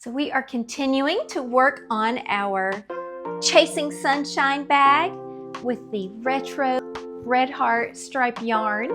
So we are continuing to work on our Chasing Sunshine bag with the retro red heart stripe yarn.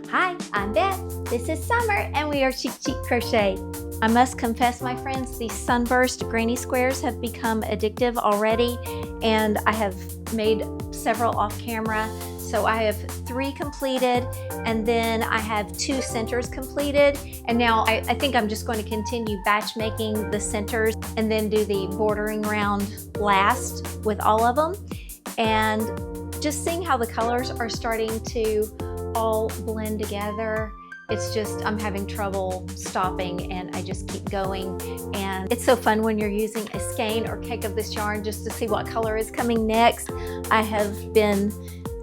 Hi, I'm Beth. This is Summer and we are Chic Crochet. I must confess, my friends, these Sunburst granny squares have become addictive already, and I have made several off camera. So I have 3 completed, and then I have 2 centers completed. And now I think I'm just going to continue batch making the centers and then do the bordering round last with all of them. And just seeing how the colors are starting to all blend together. It's just, I'm having trouble stopping and I just keep going. And it's so fun when you're using a skein or cake of this yarn just to see what color is coming next. I have been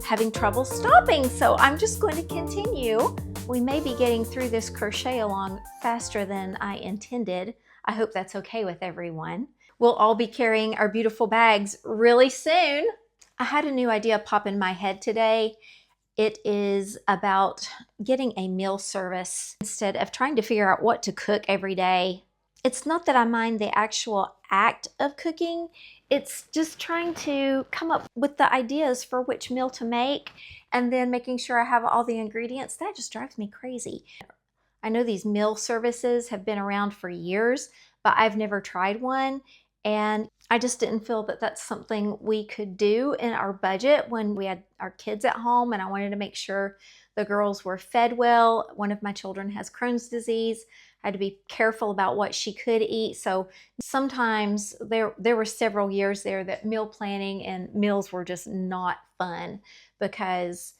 having trouble stopping, so I'm just going to continue. We may be getting through this crochet along faster than I intended. I hope that's okay with everyone. We'll all be carrying our beautiful bags really soon. I had a new idea pop in my head today. It is about getting a meal service instead of trying to figure out what to cook every day. It's not that I mind the actual act of cooking. It's just trying to come up with the ideas for which meal to make and then making sure I have all the ingredients. That just drives me crazy. I know these meal services have been around for years, but I've never tried one. And I just didn't feel that that's something we could do in our budget when we had our kids at home, and I wanted to make sure the girls were fed well. One of my children has Crohn's disease. I had to be careful about what she could eat. So sometimes there were several years there that meal planning and meals were just not fun because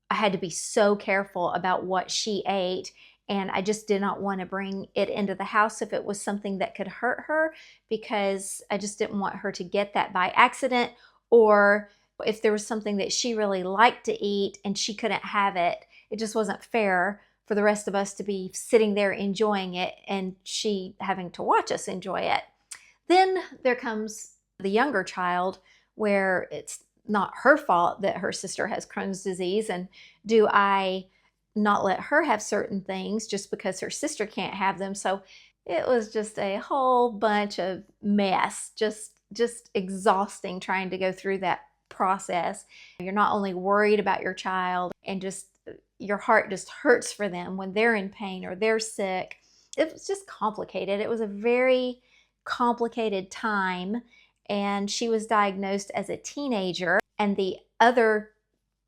I had to be so careful about what she ate. And I just did not want to bring it into the house if it was something that could hurt her, because I just didn't want her to get that by accident, or if there was something that she really liked to eat and she couldn't have it. It just wasn't fair for the rest of us to be sitting there enjoying it and she having to watch us enjoy it. Then there comes the younger child, where it's not her fault that her sister has Crohn's disease, and do I not let her have certain things just because her sister can't have them? So it was just a whole bunch of mess, just exhausting trying to go through that process. You're not only worried about your child, and just your heart just hurts for them when they're in pain or they're sick. It was just complicated. It was a very complicated time, and she was diagnosed as a teenager, and the other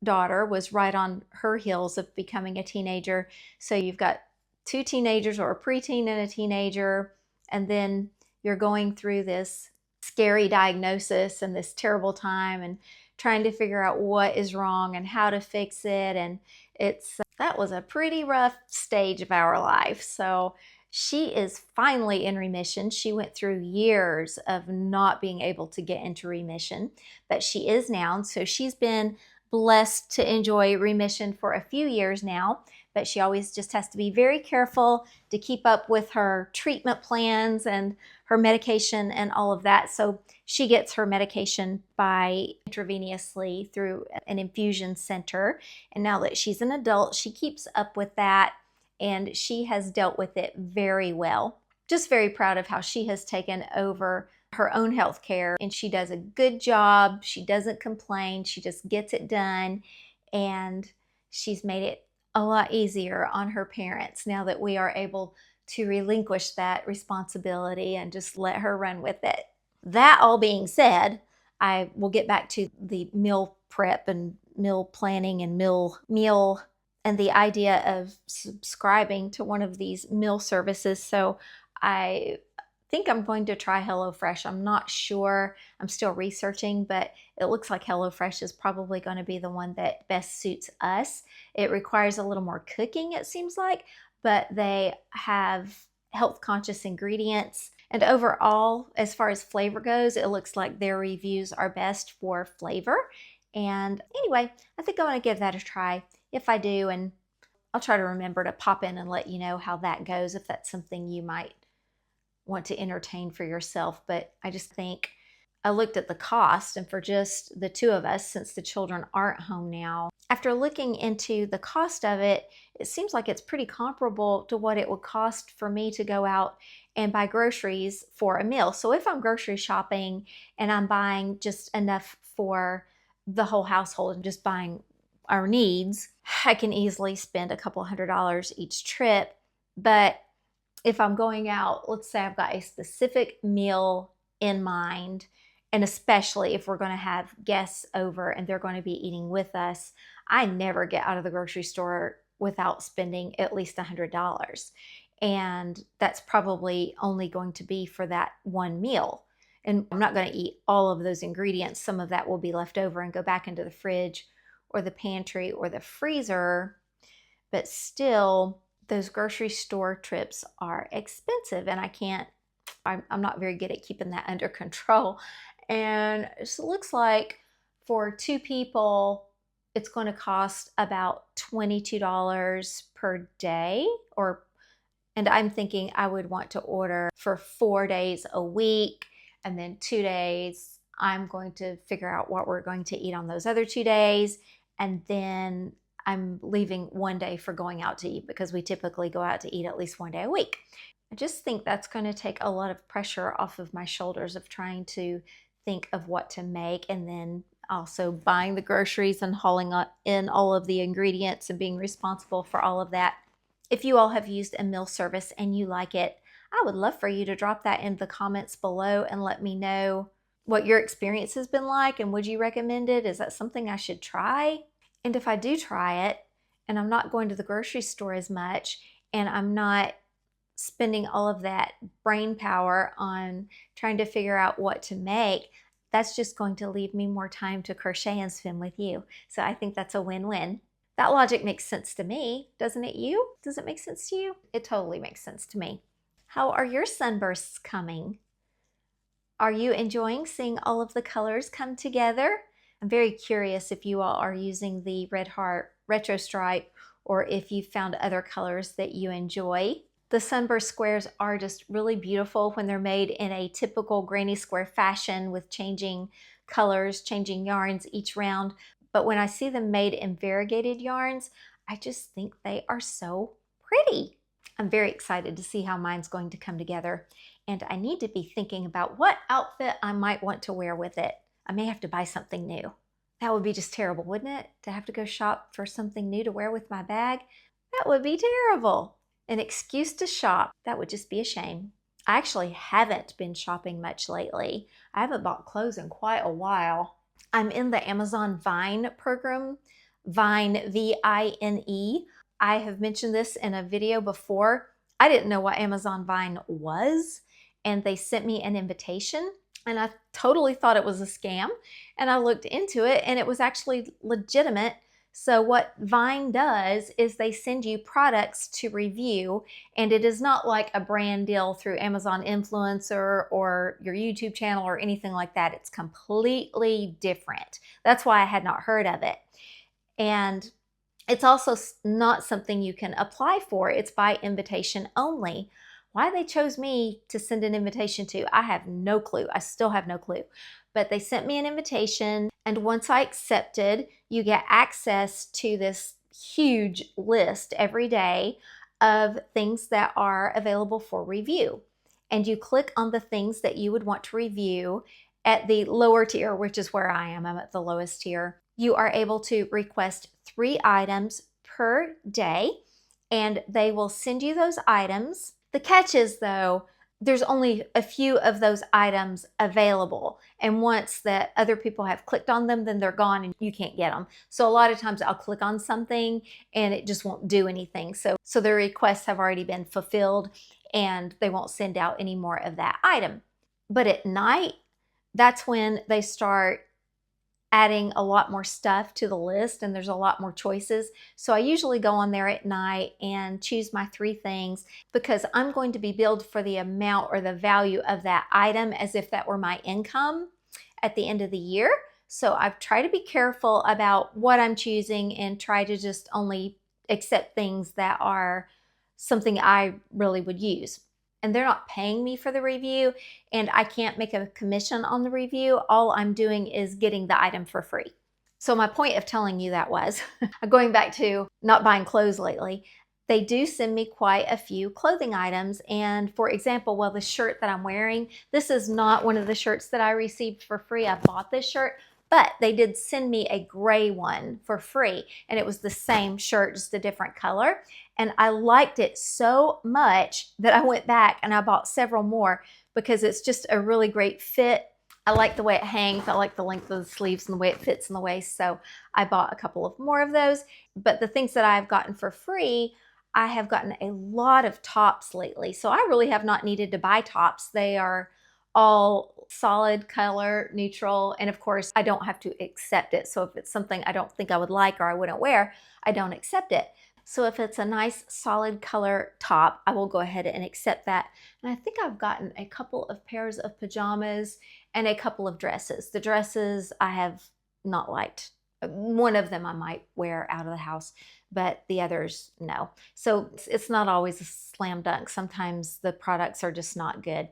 daughter was right on her heels of becoming a teenager. So you've got 2 teenagers, or a preteen and a teenager, and then you're going through this scary diagnosis and this terrible time and trying to figure out what is wrong and how to fix it. And that was a pretty rough stage of our life. So she is finally in remission. She went through years of not being able to get into remission, but she is now. And so she's been blessed to enjoy remission for a few years now, but she always just has to be very careful to keep up with her treatment plans and her medication and all of that. So she gets her medication by intravenously through an infusion center. And now that she's an adult, she keeps up with that, and she has dealt with it very well. Just very proud of how she has taken over her own health care, and she does a good job. She doesn't complain. She just gets it done, and she's made it a lot easier on her parents now that we are able to relinquish that responsibility and just let her run with it. That all being said, I will get back to the meal prep and meal planning and meal and the idea of subscribing to one of these meal services. So I think I'm going to try HelloFresh. I'm not sure. I'm still researching, but it looks like HelloFresh is probably going to be the one that best suits us. It requires a little more cooking, it seems like, but they have health conscious ingredients. And overall, as far as flavor goes, it looks like their reviews are best for flavor. And anyway, I think I want to give that a try. If I do, and I'll try to remember to pop in and let you know how that goes, if that's something you might want to entertain for yourself. But I just think I looked at the cost, and for just the two of us, since the children aren't home now, after looking into the cost of it, it seems like it's pretty comparable to what it would cost for me to go out and buy groceries for a meal. So if I'm grocery shopping and I'm buying just enough for the whole household and just buying our needs, I can easily spend a couple $100 each trip. But if I'm going out, let's say I've got a specific meal in mind, and especially if we're going to have guests over and they're going to be eating with us, I never get out of the grocery store without spending at least $100. And that's probably only going to be for that one meal. And I'm not going to eat all of those ingredients. Some of that will be left over and go back into the fridge or the pantry or the freezer. But still, those grocery store trips are expensive, and I'm not very good at keeping that under control. And it looks like for two people, it's going to cost about $22 per day, and I'm thinking I would want to order for 4 days a week, and then 2 days I'm going to figure out what we're going to eat on those other 2 days, and then I'm leaving 1 day for going out to eat, because we typically go out to eat at least 1 day a week. I just think that's going to take a lot of pressure off of my shoulders of trying to think of what to make, and then also buying the groceries and hauling in all of the ingredients and being responsible for all of that. If you all have used a meal service and you like it, I would love for you to drop that in the comments below and let me know what your experience has been like, and would you recommend it? Is that something I should try? And if I do try it and I'm not going to the grocery store as much, and I'm not spending all of that brain power on trying to figure out what to make, that's just going to leave me more time to crochet and spend with you. So I think that's a win-win. That logic makes sense to me, doesn't it you? Does it make sense to you? It totally makes sense to me. How are your sunbursts coming? Are you enjoying seeing all of the colors come together? I'm very curious if you all are using the Red Heart Retro Stripe, or if you found other colors that you enjoy. The sunburst squares are just really beautiful when they're made in a typical granny square fashion with changing colors, changing yarns each round. But when I see them made in variegated yarns, I just think they are so pretty. I'm very excited to see how mine's going to come together, and I need to be thinking about what outfit I might want to wear with it. I may have to buy something new. That would be just terrible, wouldn't it? To have to go shop for something new to wear with my bag? That would be terrible. An excuse to shop. That would just be a shame. I actually haven't been shopping much lately. I haven't bought clothes in quite a while. I'm in the Amazon Vine program, Vine, V-I-N-E. I have mentioned this in a video before. I didn't know what Amazon Vine was, and they sent me an invitation, and I totally thought it was a scam, and I looked into it, and it was actually legitimate. So what Vine does is they send you products to review, and it is not like a brand deal through Amazon Influencer or your YouTube channel or anything like that. It's completely different. That's why I had not heard of it. And it's also not something you can apply for. It's by invitation only. Why they chose me to send an invitation to, I have no clue. I still have no clue. But they sent me an invitation, and once I accepted, you get access to this huge list every day of things that are available for review. And you click on the things that you would want to review at the lower tier, which is where I am. I'm at the lowest tier. You are able to request 3 items per day, and they will send you those items. The catch is, though, there's only a few of those items available, and once that other people have clicked on them, then they're gone and you can't get them. So a lot of times I'll click on something and it just won't do anything. So the requests have already been fulfilled, and they won't send out any more of that item. But at night, that's when they start adding a lot more stuff to the list, and there's a lot more choices. So I usually go on there at night and choose my 3 things, because I'm going to be billed for the amount or the value of that item as if that were my income at the end of the year. So I've tried to be careful about what I'm choosing and try to just only accept things that are something I really would use. and they're not paying me for the review, and I can't make a commission on the review. All I'm doing is getting the item for free. So my point of telling you that was, going back to not buying clothes lately, they do send me quite a few clothing items. And for example, well, the shirt that I'm wearing, this is not one of the shirts that I received for free. I bought this shirt, but they did send me a gray one for free. And it was the same shirt, just a different color. And I liked it so much that I went back and I bought several more because it's just a really great fit. I like the way it hangs. I like the length of the sleeves and the way it fits in the waist. So I bought a couple of more of those. But the things that I've gotten for free, I have gotten a lot of tops lately. So I really have not needed to buy tops. They are all solid color, neutral, and of course I don't have to accept it. So if it's something I don't think I would like or I wouldn't wear, I don't accept it. So if it's a nice solid color top, I will go ahead and accept that. And I think I've gotten a couple of pairs of pajamas and a couple of dresses. The dresses I have not liked. One of them I might wear out of the house, but the others, no. So it's not always a slam dunk. Sometimes the products are just not good.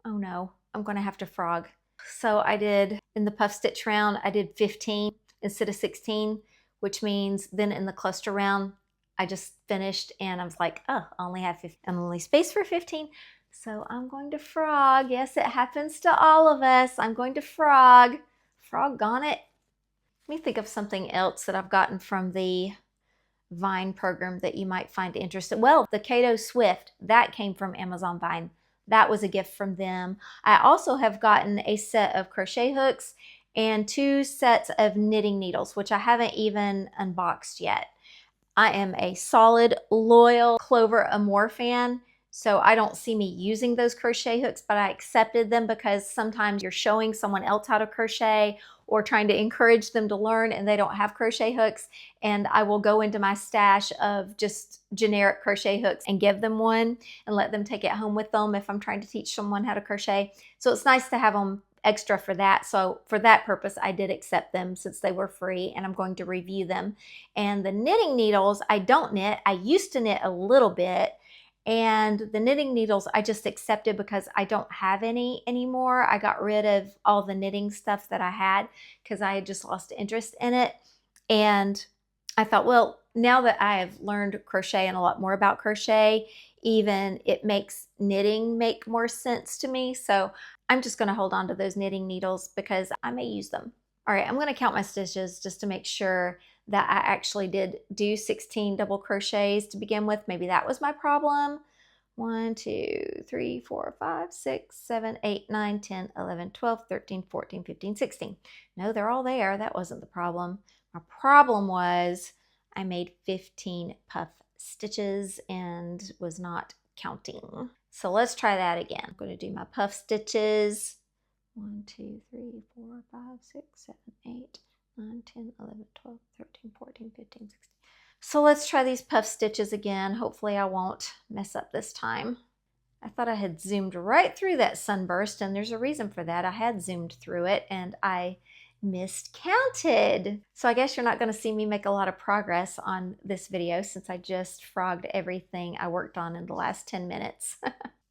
Oh no, I'm gonna have to frog. So I did, in the puff stitch round, I did 15 instead of 16, which means then in the cluster round, I just finished and I was like, oh, I only have 15, I'm only space for 15. So I'm going to frog. Yes, it happens to all of us. I'm going to frog. Frog on it. Let me think of something else that I've gotten from the Vine program that you might find interesting. Well, the Kato Swift, that came from Amazon Vine. That was a gift from them. I also have gotten a set of crochet hooks and 2 sets of knitting needles, which I haven't even unboxed yet. I am a solid, loyal Clover Amour fan, so I don't see me using those crochet hooks, but I accepted them because sometimes you're showing someone else how to crochet or trying to encourage them to learn and they don't have crochet hooks, and I will go into my stash of just generic crochet hooks and give them one and let them take it home with them if I'm trying to teach someone how to crochet. So it's nice to have them extra for that. So for that purpose, I did accept them since they were free, and I'm going to review them. And the knitting needles, I don't knit. I used to knit a little bit, and the knitting needles I just accepted because I don't have any anymore. I got rid of all the knitting stuff that I had because I had just lost interest in it. And I thought, well, now that I have learned crochet and a lot more about crochet, even it makes knitting make more sense to me. So I'm just going to hold on to those knitting needles because I may use them. All right, I'm going to count my stitches just to make sure that I actually did do 16 double crochets to begin with. Maybe that was my problem. 1, 2, 3, 4, 5, 6, 7, 8, 9, 10, 11, 12, 13, 14, 15, 16. No, they're all there. That wasn't the problem. My problem was I made 15 puff stitches and was not counting. So let's try that again. I'm going to do my puff stitches. 1, 2, 3, 4, 5, 6, 7, 8, 9, 10, 11, 12, 13, 14, 15, 16. So let's try these puff stitches again. Hopefully I won't mess up this time. I thought I had zoomed right through that sunburst, and there's a reason for that. I had zoomed through it and I miscounted. So I guess you're not going to see me make a lot of progress on this video since I just frogged everything I worked on in the last 10 minutes.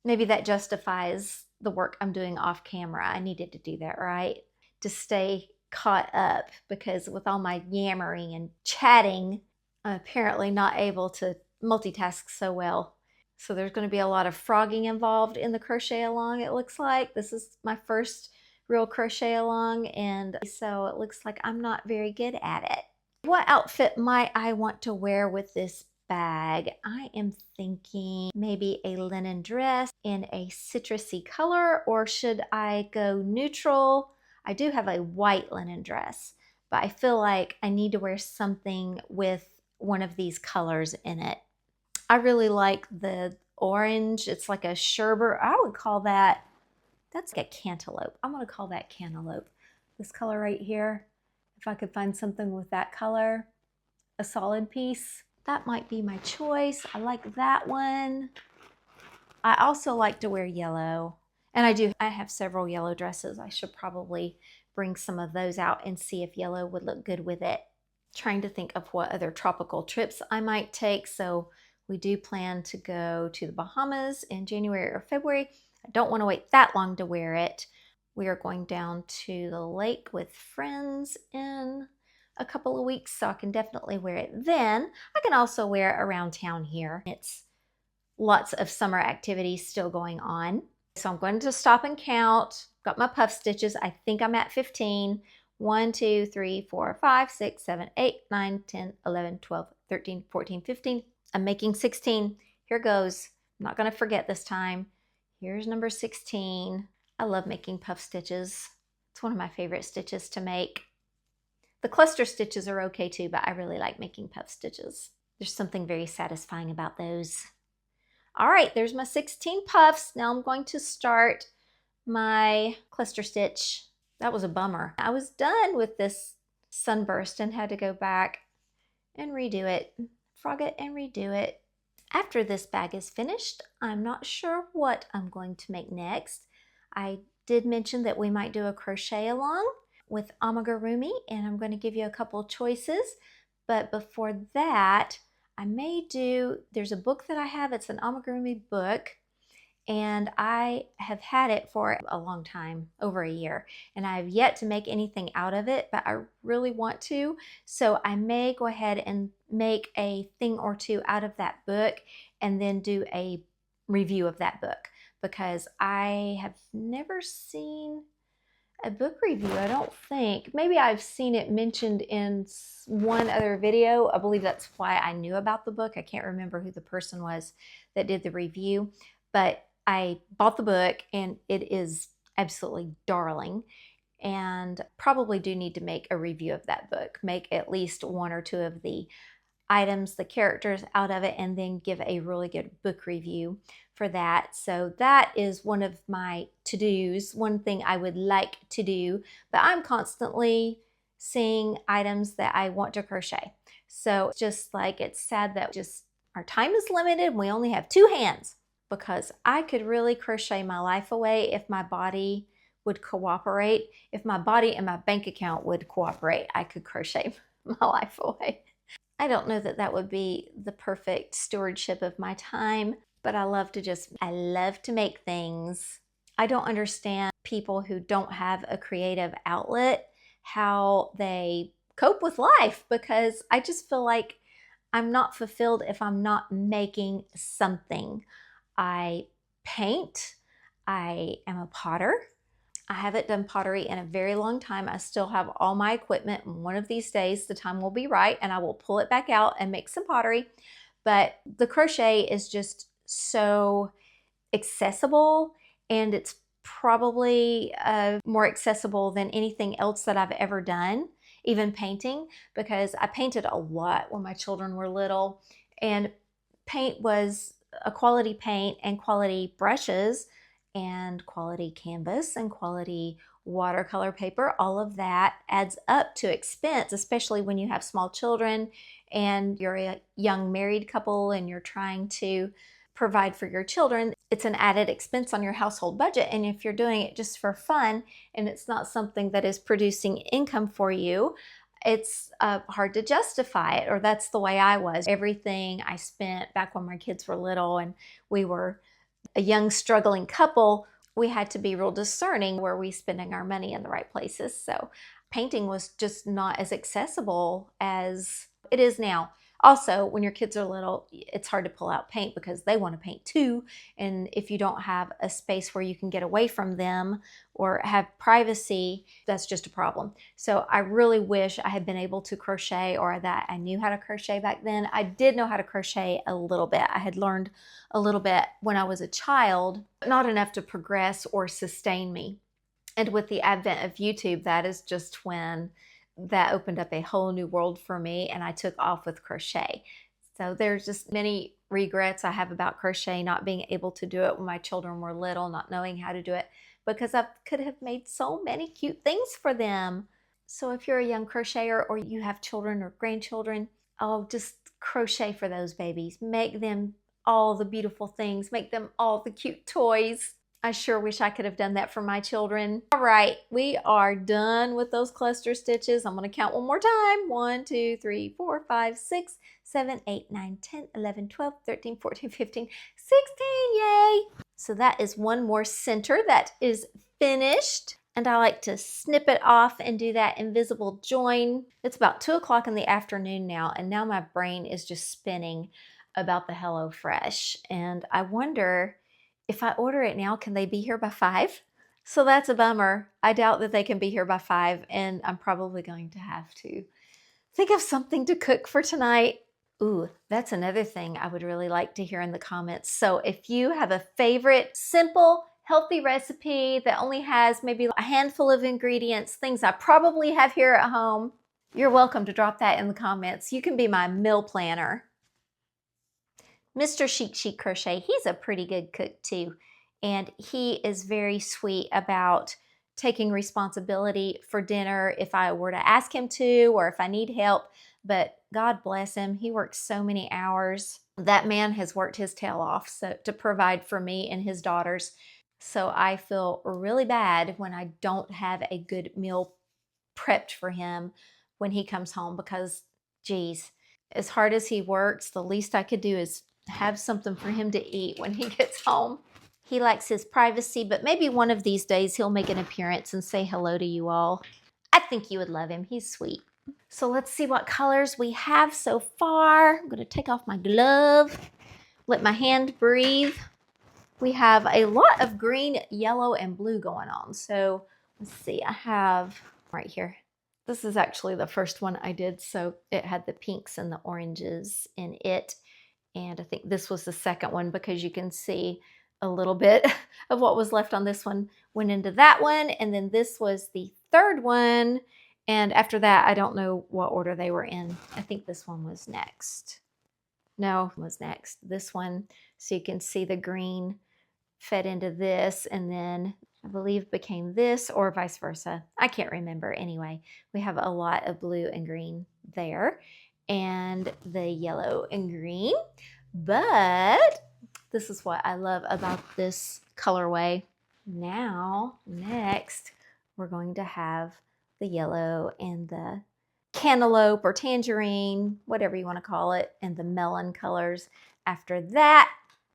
Maybe that justifies the work I'm doing off camera. I needed to do that, right? To stay caught up, because with all my yammering and chatting, I'm apparently not able to multitask so well. So there's going to be a lot of frogging involved in the crochet along, it looks like. This is my first real crochet along, and so it looks like I'm not very good at it. What outfit might I want to wear with this bag? I am thinking maybe a linen dress in a citrusy color, or should I go neutral? I do have a white linen dress, but I feel like I need to wear something with one of these colors in it. I really like the orange. It's like a sherbet. I would call that, that's like a cantaloupe. I'm going to call that cantaloupe. This color right here, if I could find something with that color, a solid piece, that might be my choice. I like that one. I also like to wear yellow, and I have several yellow dresses. I should probably bring some of those out and see if yellow would look good with it. Trying to think of what other tropical trips I might take. So We do plan to go to the Bahamas in January or February. I don't want to wait that long to wear it. We are going down to the lake with friends in a couple of weeks, so I can definitely wear it then. I can also wear it around town here. It's lots of summer activities still going on. So I'm going to stop and count. Got my puff stitches. I think I'm at 15. 1, 2, 3, 4, 5, 6, 7, 8, 9, 10, 11, 12, 13, 14, 15. I'm making 16. Here goes. I'm not going to forget this time. Here's number 16. I love making puff stitches. It's one of my favorite stitches to make. The cluster stitches are okay too, but I really like making puff stitches. There's something very satisfying about those. All right, there's my 16 puffs. Now I'm going to start my cluster stitch. That was a bummer. I was done with this Sunburst and had to go back and redo it, frog it and redo it. After this bag is finished, I'm not sure what I'm going to make next. I did mention that we might do a crochet along with amigurumi, and I'm going to give you a couple choices. But before that, I may do, there's a book that I have, it's an amigurumi book, and I have had it for a long time, over a year, and I have yet to make anything out of it, but I really want to. So I may go ahead and make a thing or two out of that book and then do a review of that book, because I have never seen a book review, I don't think. Maybe I've seen it mentioned in one other video. I believe that's why I knew about the book. I can't remember who the person was that did the review, but I bought the book and it is absolutely darling, and probably do need to make a review of that book. Make at least 1 or 2 of the items, the characters out of it, and then give a really good book review for that. So that is one of my to-dos, one thing I would like to do, but I'm constantly seeing items that I want to crochet. So it's just like, it's sad that just our time is limited and we only have 2 hands, because I could really crochet my life away if my body would cooperate. If my body and my bank account would cooperate, I could crochet my life away. I don't know that that would be the perfect stewardship of my time, but I love to make things. I don't understand people who don't have a creative outlet, how they cope with life, because I just feel like I'm not fulfilled if I'm not making something. I paint. I am a potter. I haven't done pottery in a very long time. I still have all my equipment, and one of these days the time will be right and I will pull it back out and make some pottery. But the crochet is just so accessible, and it's probably more accessible than anything else that I've ever done, even painting, because I painted a lot when my children were little, and paint was a quality paint and quality brushes and quality canvas and quality watercolor paper. All of that adds up to expense, especially when you have small children and you're a young married couple and you're trying to provide for your children. It's an added expense on your household budget. And if you're doing it just for fun and it's not something that is producing income for you, it's hard to justify it. Or that's the way I was. Everything I spent back when my kids were little and we were a young struggling couple, we had to be real discerning. Were we spending our money in the right places? So painting was just not as accessible as it is now. Also, when your kids are little, it's hard to pull out paint because they want to paint too. And if you don't have a space where you can get away from them or have privacy, that's just a problem. So I really wish I had been able to crochet, or that I knew how to crochet back then. I did know how to crochet a little bit. I had learned a little bit when I was a child, but not enough to progress or sustain me. And with the advent of YouTube, that is just when that opened up a whole new world for me, and I took off with crochet. So there's just many regrets I have about crochet, not being able to do it when my children were little, not knowing how to do it, because I could have made so many cute things for them. So if you're a young crocheter or you have children or grandchildren, oh, just crochet for those babies. Make them all the beautiful things. Make them all the cute toys. I sure wish I could have done that for my children. All right, we are done with those cluster stitches. I'm going to count one more time. 1, 2, 3, 4, 5, 6, 7, 8, 9, 10, 11, 12, 13, 14, 15, 16. Yay! So that is one more center that is finished. And I like to snip it off and do that invisible join. It's about 2 o'clock in the afternoon now, and now my brain is just spinning about the HelloFresh. And I wonder, if I order it now, can they be here by 5? So that's a bummer. I doubt that they can be here by 5, and I'm probably going to have to think of something to cook for tonight. Ooh, that's another thing I would really like to hear in the comments. So if you have a favorite simple, healthy recipe that only has maybe a handful of ingredients, things I probably have here at home, you're welcome to drop that in the comments. You can be my meal planner. Mr. Chic Crochet, he's a pretty good cook too. And he is very sweet about taking responsibility for dinner if I were to ask him to, or if I need help. But God bless him, he works so many hours. That man has worked his tail off to provide for me and his daughters. So I feel really bad when I don't have a good meal prepped for him when he comes home, because geez, as hard as he works, the least I could do is have something for him to eat when he gets home. He likes his privacy, but maybe one of these days he'll make an appearance and say hello to you all. I think you would love him. He's sweet. So let's see what colors we have so far. I'm going to take off my glove, let my hand breathe. We have a lot of green, yellow, and blue going on. So let's see, I have right here. This is actually the first one I did, so it had the pinks and the oranges in it. And I think this was the second one, because you can see a little bit of what was left on this one went into that one. And then this was the third one. And after that, I don't know what order they were in. I think this one was next. No, it was next. This one, so you can see the green fed into this, and then I believe became this, or vice versa. I can't remember. Anyway, we have a lot of blue and green there, and the yellow and green. But this is what I love about this colorway. Now, next, we're going to have the yellow and the cantaloupe or tangerine, whatever you want to call it, and the melon colors after that.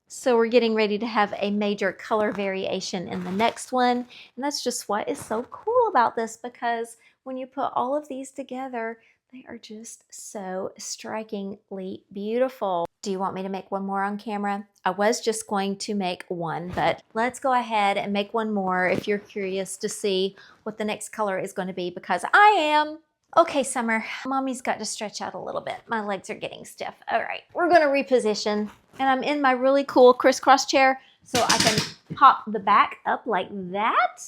So we're getting ready to have a major color variation in the next one. And that's just what is so cool about this, because when you put all of these together, they are just so strikingly beautiful. Do you want me to make one more on camera? I was just going to make one, but let's go ahead and make one more if you're curious to see what the next color is going to be, because I am. Okay, Summer, Mommy's got to stretch out a little bit. My legs are getting stiff. All right, we're going to reposition. And I'm in my really cool crisscross chair, so I can pop the back up like that.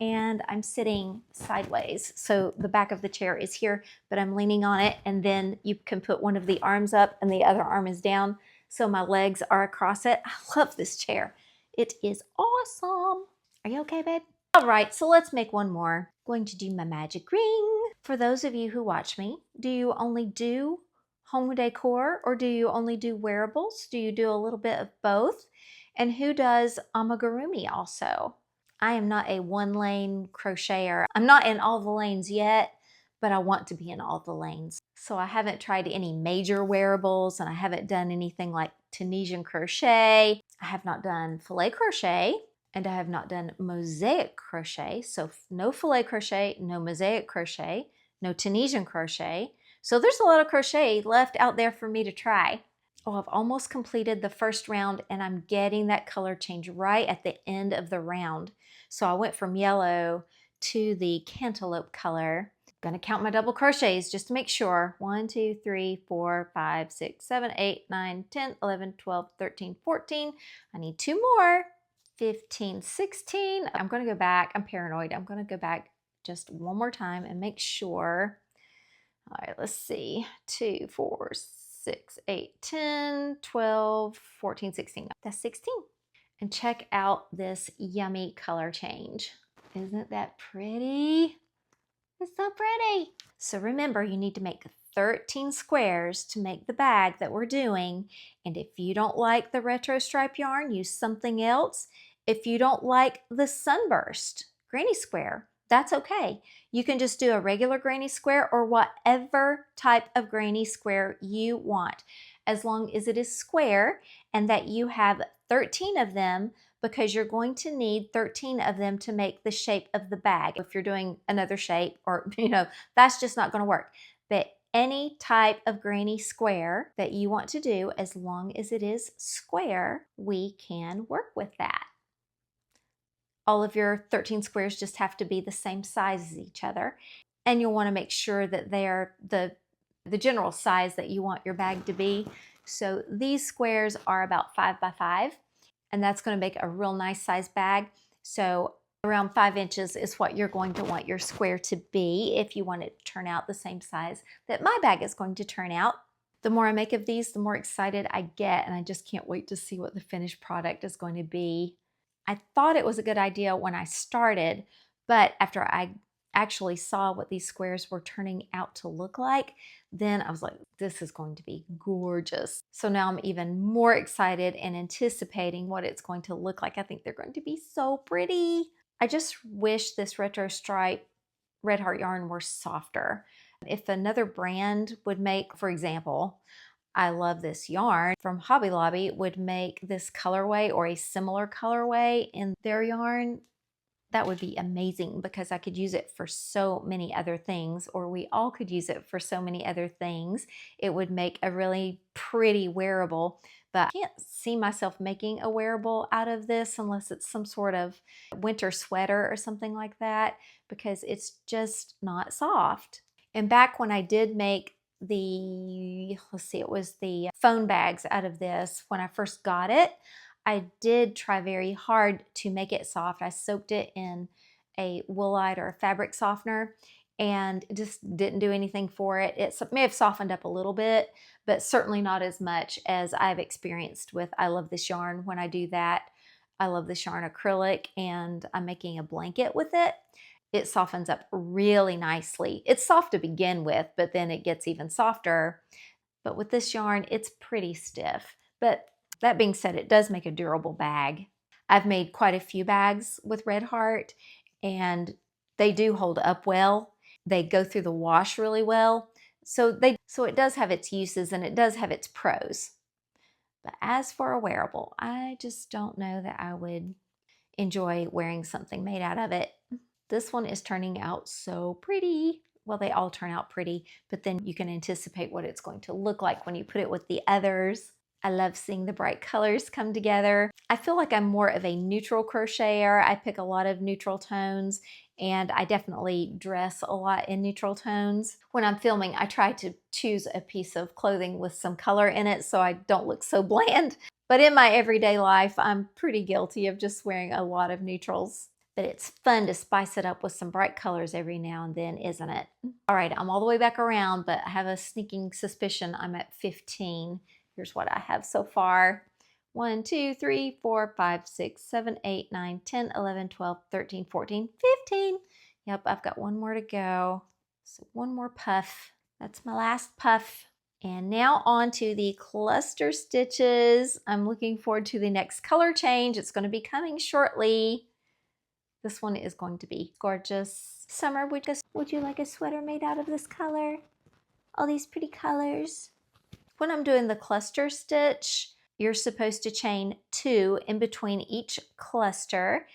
And I'm sitting sideways, so the back of the chair is here, but I'm leaning on it. And then you can put one of the arms up and the other arm is down, so my legs are across it. I love this chair. It is awesome. Are you okay, babe? All right, so let's make one more. I'm going to do my magic ring. For those of you who watch me, do you only do home decor, or do you only do wearables? Do you do a little bit of both? And who does amigurumi also? I am not a one-lane crocheter. I'm not in all the lanes yet, but I want to be in all the lanes. So I haven't tried any major wearables, and I haven't done anything like Tunisian crochet. I have not done filet crochet, and I have not done mosaic crochet. So no filet crochet, no mosaic crochet, no Tunisian crochet. So there's a lot of crochet left out there for me to try. Oh, I've almost completed the first round, and I'm getting that color change right at the end of the round. So I went from yellow to the cantaloupe color. I'm gonna count my double crochets just to make sure. 1, 2, 3, 4, 5, 6, 7, 8, 9, 10, 11, 12, 13, 14. I need 2 more. 15, 16. I'm gonna go back. I'm paranoid. I'm gonna go back just one more time and make sure. All right, let's see. 2, 4, 6, 8, 10, 12, 14, 16. That's 16. And check out this yummy color change. Isn't that pretty? It's so pretty. So remember, you need to make 13 squares to make the bag that we're doing. And if you don't like the retro stripe yarn, use something else. If you don't like the Sunburst granny square, that's okay. You can just do a regular granny square or whatever type of granny square you want, as long as it is square and that you have 13 of them, because you're going to need 13 of them to make the shape of the bag. If you're doing another shape, or that's just not going to work. But any type of granny square that you want to do, as long as it is square, we can work with that. All of your 13 squares just have to be the same size as each other. And you'll want to make sure that they are the general size that you want your bag to be. So these squares are about 5 by 5, and that's going to make a real nice size bag. So around 5 inches is what you're going to want your square to be if you want it to turn out the same size that my bag is going to turn out. The more I make of these, the more excited I get, and I just can't wait to see what the finished product is going to be. I thought it was a good idea when I started, but after I actually saw what these squares were turning out to look like, then I was like, this is going to be gorgeous. So now I'm even more excited and anticipating what it's going to look like. I think they're going to be so pretty. I just wish this retro stripe red heart yarn were softer. If another brand would make, for example, I love this yarn from Hobby Lobby, would make this colorway or a similar colorway in their yarn, that would be amazing, because I could use it for so many other things, or we all could use it for so many other things. It would make a really pretty wearable, but I can't see myself making a wearable out of this unless it's some sort of winter sweater or something like that, because it's just not soft. And back when I did make it was the phone bags out of this, when I first got it, I did try very hard to make it soft. I soaked it in a woolite or a fabric softener, and it just didn't do anything for it. It may have softened up a little bit, but certainly not as much as I've experienced with I Love This Yarn. When I do that, I Love This Yarn acrylic, and I'm making a blanket with it, it softens up really nicely. It's soft to begin with, but then it gets even softer. But with this yarn, it's pretty stiff. But that being said, it does make a durable bag. I've made quite a few bags with Red Heart, and they do hold up well. They go through the wash really well. So it does have its uses, and it does have its pros. But as for a wearable, I just don't know that I would enjoy wearing something made out of it. This one is turning out so pretty. Well, they all turn out pretty, but then you can anticipate what it's going to look like when you put it with the others. I love seeing the bright colors come together. I feel like I'm more of a neutral crocheter. I pick a lot of neutral tones, and I definitely dress a lot in neutral tones. When I'm filming, I try to choose a piece of clothing with some color in it so I don't look so bland. But in my everyday life, I'm pretty guilty of just wearing a lot of neutrals. But it's fun to spice it up with some bright colors every now and then, isn't it? All right, I'm all the way back around, but I have a sneaking suspicion I'm at 15. Here's what I have so far. 1, 2, 3, 4, 5, 6, 7, 8, 9, 10, 11, 12, 13, 14, 15. Yep, I've got one more to go. So one more puff. That's my last puff. And now on to the cluster stitches. I'm looking forward to the next color change. It's going to be coming shortly. This one is going to be gorgeous. Summer, would you like a sweater made out of this color? All these pretty colors. When I'm doing the cluster stitch, you're supposed to chain 2 in between each cluster.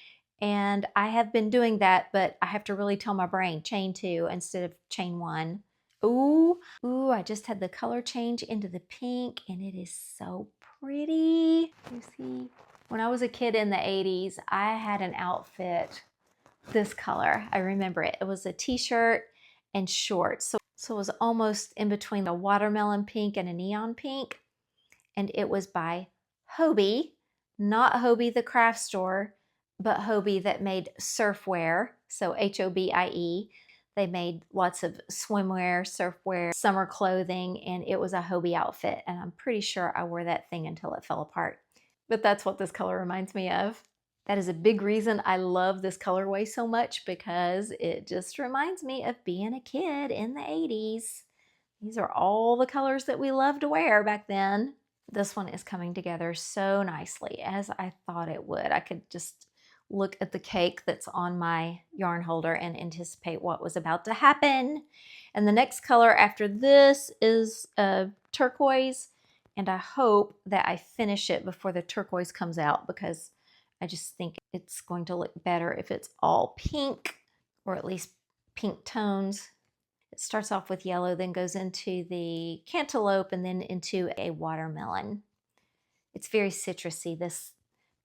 And I have been doing that, but I have to really tell my brain, chain 2 instead of chain 1. Ooh, I just had the color change into the pink, and it is so pretty. You see? When I was a kid in the 80s, I had an outfit this color. I remember it. It was a t-shirt and shorts. So it was almost in between a watermelon pink and a neon pink. And it was by Hobie, not Hobie the craft store, but Hobie that made surfwear. So Hobie. They made lots of swimwear, surfwear, summer clothing, and it was a Hobie outfit. And I'm pretty sure I wore that thing until it fell apart. But that's what this color reminds me of. That is a big reason I love this colorway so much, because it just reminds me of being a kid in the 80s. These are all the colors that we loved to wear back then. This one is coming together so nicely, as I thought it would. I could just look at the cake that's on my yarn holder and anticipate what was about to happen. And the next color after this is turquoise, and I hope that I finish it before the turquoise comes out, because I just think it's going to look better if it's all pink, or at least pink tones. It starts off with yellow, then goes into the cantaloupe, and then into a watermelon. It's very citrusy, this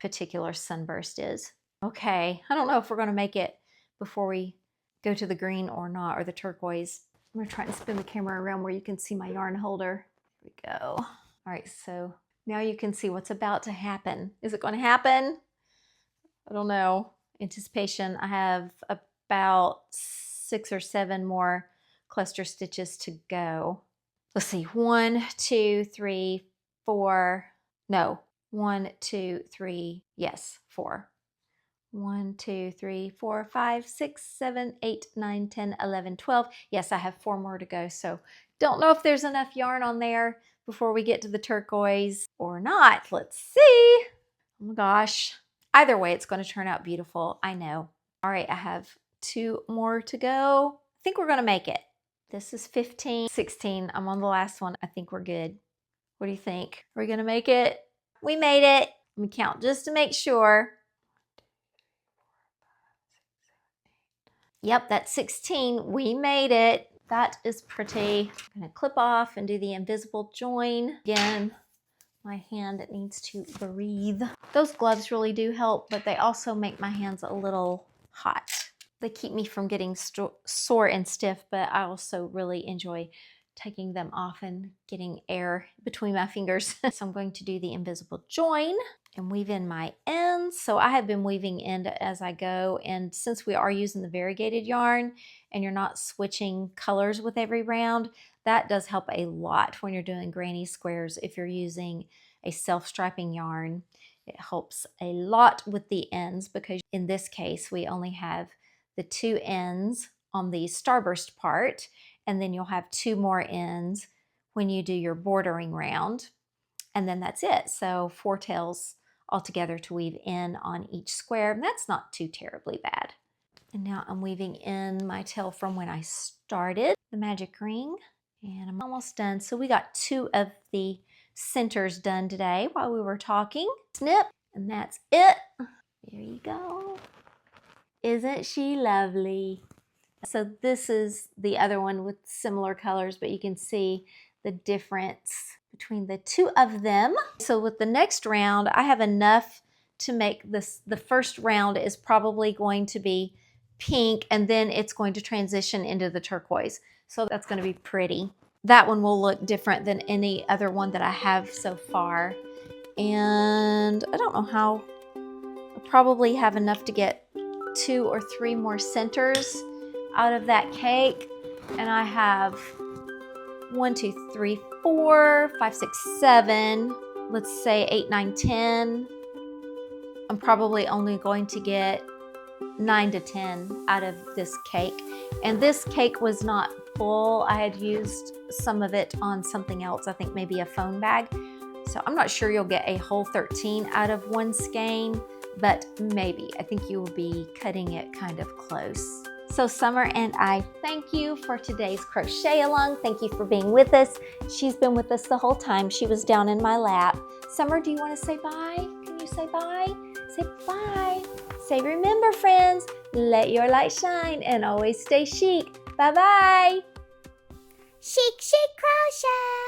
particular Sunburst is. Okay, I don't know if we're going to make it before we go to the green or not, or the turquoise. I'm going to try and spin the camera around where you can see my yarn holder. Here we go. All right, so now you can see what's about to happen. Is it going to happen? I don't know. Anticipation. I have about 6 or 7 more cluster stitches to go. Let's see, 1, 2, 3, 4. No, 1, 2, 3, yes, 4. 1, 2, 3, 4, 5, 6, 7, 8, 9, 10, 11, 12. Yes, I have 4 more to go. So don't know if there's enough yarn on there before we get to the turquoise or not. Let's see. Oh my gosh. Either way, it's going to turn out beautiful. I know. All right, I have 2 more to go. I think we're going to make it. This is 15, 16. I'm on the last one. I think we're good. What do you think? Are we going to make it? We made it. Let me count just to make sure. Yep, that's 16. We made it. That is pretty. I'm going to clip off and do the invisible join. Again, my hand needs to breathe. Those gloves really do help, but they also make my hands a little hot. They keep me from getting sore and stiff, but I also really enjoy taking them off and getting air between my fingers. So I'm going to do the invisible join and weave in my ends. So I have been weaving in as I go, and since we are using the variegated yarn and you're not switching colors with every round, that does help a lot when you're doing granny squares. If you're using a self-striping yarn, it helps a lot with the ends, because in this case we only have the 2 ends on the starburst part, and then you'll have 2 more ends when you do your bordering round, and then that's it. So 4 tails altogether to weave in on each square, and that's not too terribly bad. And now I'm weaving in my tail from when I started the magic ring, and I'm almost done. So we got 2 of the centers done today while we were talking. Snip, and that's it. There you go. Isn't she lovely? So this is the other one with similar colors, but you can see the difference between the 2 of them. So with the next round, I have enough to make this. The first round is probably going to be pink, and then it's going to transition into the turquoise. So that's going to be pretty. That one will look different than any other one that I have so far. And I don't know how. I'll probably have enough to get 2 or 3 more centers out of that cake. And I have 1, 2, 3, 4, 5, 6, 7, let's say 8, 9, 10. I'm probably only going to get 9 to 10 out of this cake. And this cake was not full. I had used some of it on something else, I think maybe a phone bag. So I'm not sure you'll get a whole 13 out of one skein, but maybe. I think you will be cutting it kind of close. So Summer and I thank you for today's crochet along. Thank you for being with us. She's been with us the whole time. She was down in my lap. Summer, do you want to say bye? Can you say bye? Say bye. Say, remember friends, let your light shine and always stay chic. Bye-bye. Chic, chic crochet.